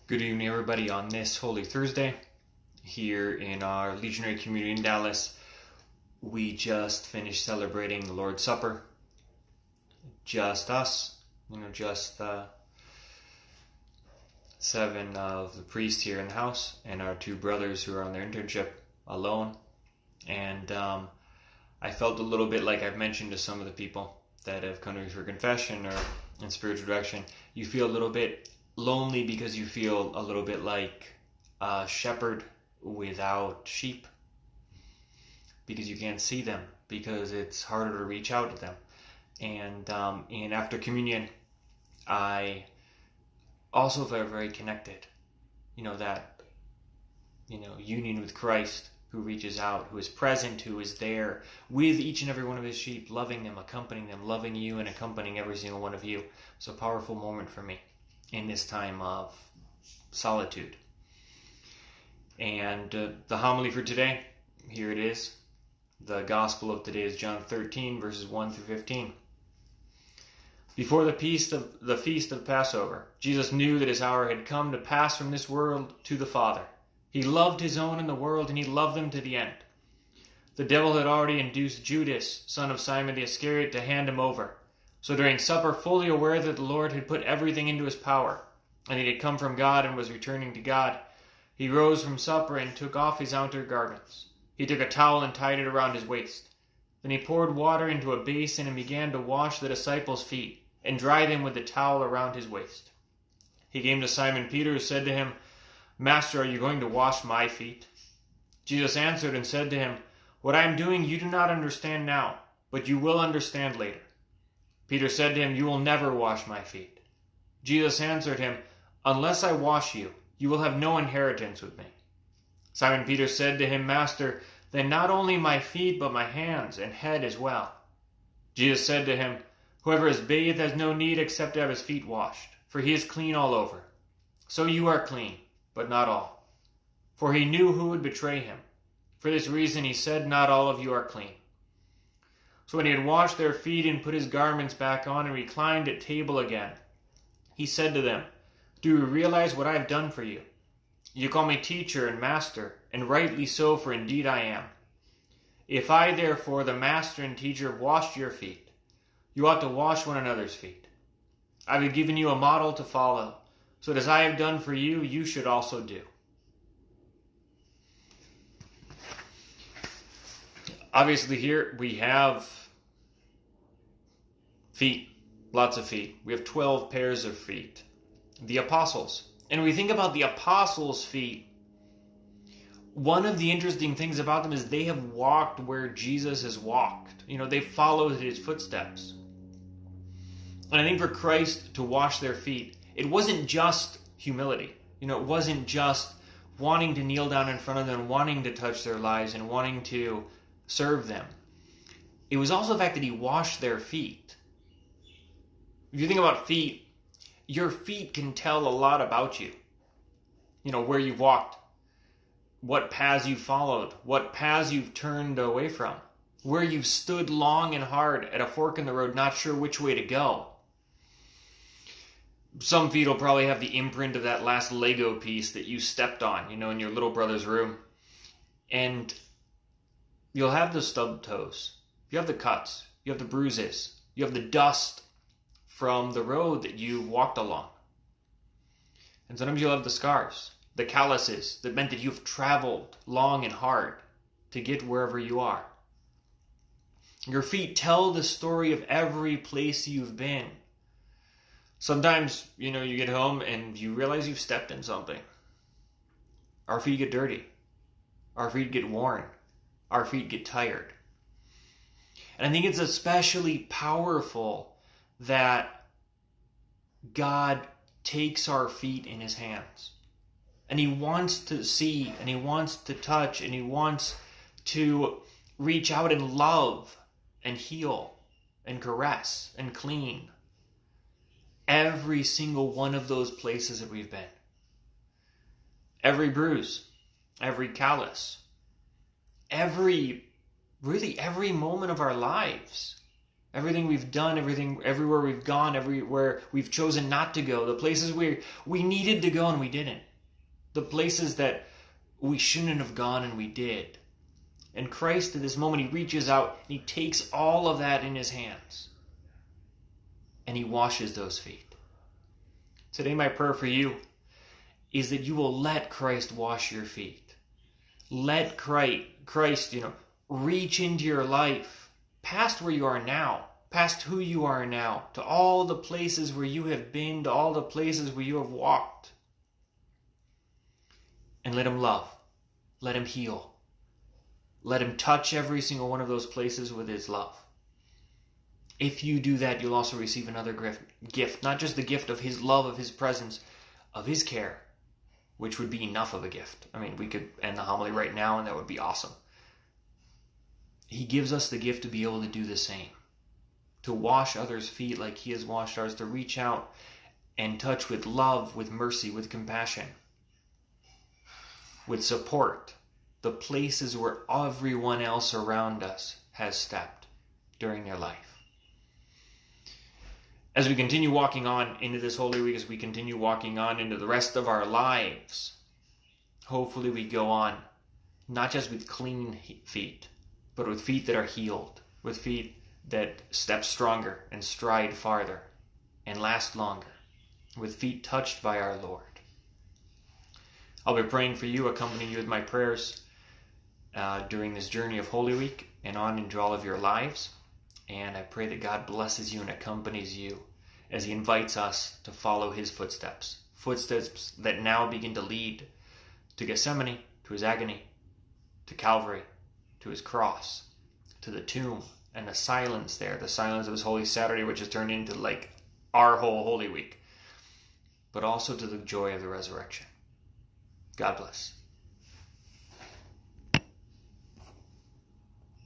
Good evening, everybody, on this Holy Thursday here in our Legionary community in Dallas. We just finished celebrating the Lord's Supper. Just us, just seven of the priests here in the house and our two brothers who are on their internship alone. And I felt a little bit like I've mentioned to some of the people that have come to me for confession or in spiritual direction. You feel a little bit lonely because you feel a little bit like a shepherd without sheep, because you can't see them, because it's harder to reach out to them. And after communion, I also felt very connected. That union with Christ, who reaches out, who is present, who is there with each and every one of his sheep, loving them, accompanying them, loving you and accompanying every single one of you. It's a powerful moment for me in this time of solitude. And the homily for today, here it is. The gospel of today is John 13, verses 1 through 15. Before the feast of Passover, Jesus knew that his hour had come to pass from this world to the Father. He loved his own in the world, and he loved them to the end. The devil had already induced Judas, son of Simon the Iscariot, to hand him over. So during supper, fully aware that the Lord had put everything into his power, and he had come from God and was returning to God, he rose from supper and took off his outer garments. He took a towel and tied it around his waist. Then he poured water into a basin and began to wash the disciples' feet and dry them with the towel around his waist. He came to Simon Peter, who said to him, "Master, are you going to wash my feet?" Jesus answered and said to him, "What I am doing you do not understand now, but you will understand later." Peter said to him, "You will never wash my feet." Jesus answered him, "Unless I wash you, you will have no inheritance with me." Simon Peter said to him, "Master, then not only my feet, but my hands and head as well." Jesus said to him, "Whoever is bathed has no need except to have his feet washed, for he is clean all over. So you are clean, but not all." For he knew who would betray him. For this reason he said, "Not all of you are clean." So when he had washed their feet and put his garments back on and reclined at table again, he said to them, "Do you realize what I have done for you? You call me teacher and master, and rightly so, for indeed I am. If I, therefore, the master and teacher, have washed your feet, you ought to wash one another's feet. I have given you a model to follow, so that as I have done for you, you should also do." Obviously here we have feet, lots of feet. We have 12 pairs of feet. The apostles. And when we think about the apostles' feet, one of the interesting things about them is they have walked where Jesus has walked. They followed his footsteps. And I think for Christ to wash their feet, it wasn't just humility. It wasn't just wanting to kneel down in front of them, wanting to touch their lives and wanting to serve them. It was also the fact that he washed their feet. If you think about feet, your feet can tell a lot about you. Where you've walked, what paths you've followed, what paths you've turned away from, where you've stood long and hard at a fork in the road, not sure which way to go. Some feet will probably have the imprint of that last Lego piece that you stepped on, in your little brother's room. And you'll have the stubbed toes. You have the cuts. You have the bruises. You have the dust from the road that you walked along. And sometimes you'll have the scars, the calluses that meant that you've traveled long and hard to get wherever you are. Your feet tell the story of every place you've been. Sometimes, you get home and you realize you've stepped in something. Our feet get dirty. Our feet get worn. Our feet get tired. And I think it's especially powerful that God takes our feet in his hands. And he wants to see, and he wants to touch, and he wants to reach out and love and heal and caress and clean every single one of those places that we've been. Every bruise, every callus, every moment of our lives. Everything we've done, everywhere we've gone, everywhere we've chosen not to go, the places we needed to go and we didn't. The places that we shouldn't have gone and we did. And Christ, at this moment, he reaches out and he takes all of that in his hands. And he washes those feet. Today, my prayer for you is that you will let Christ wash your feet. Let Christ, reach into your life, past where you are now, past who you are now, to all the places where you have been, to all the places where you have walked. And let him love. Let him heal. Let him touch every single one of those places with his love. If you do that, you'll also receive another gift. Not just the gift of his love, of his presence, of his care, which would be enough of a gift. I mean, we could end the homily right now and that would be awesome. He gives us the gift to be able to do the same. To wash others' feet like he has washed ours. To reach out and touch with love, with mercy, with compassion, with support, the places where everyone else around us has stepped during their life. As we continue walking on into this Holy Week, as we continue walking on into the rest of our lives, hopefully we go on not just with clean feet, but with feet that are healed, with feet that step stronger and stride farther and last longer, with feet touched by our Lord. I'll be praying for you, accompanying you with my prayers during this journey of Holy Week and on into all of your lives. And I pray that God blesses you and accompanies you as he invites us to follow his footsteps. Footsteps that now begin to lead to Gethsemane, to his agony, to Calvary, to his cross, to the tomb, and the silence there, the silence of his Holy Saturday, which has turned into like our whole Holy Week, but also to the joy of the resurrection. God bless.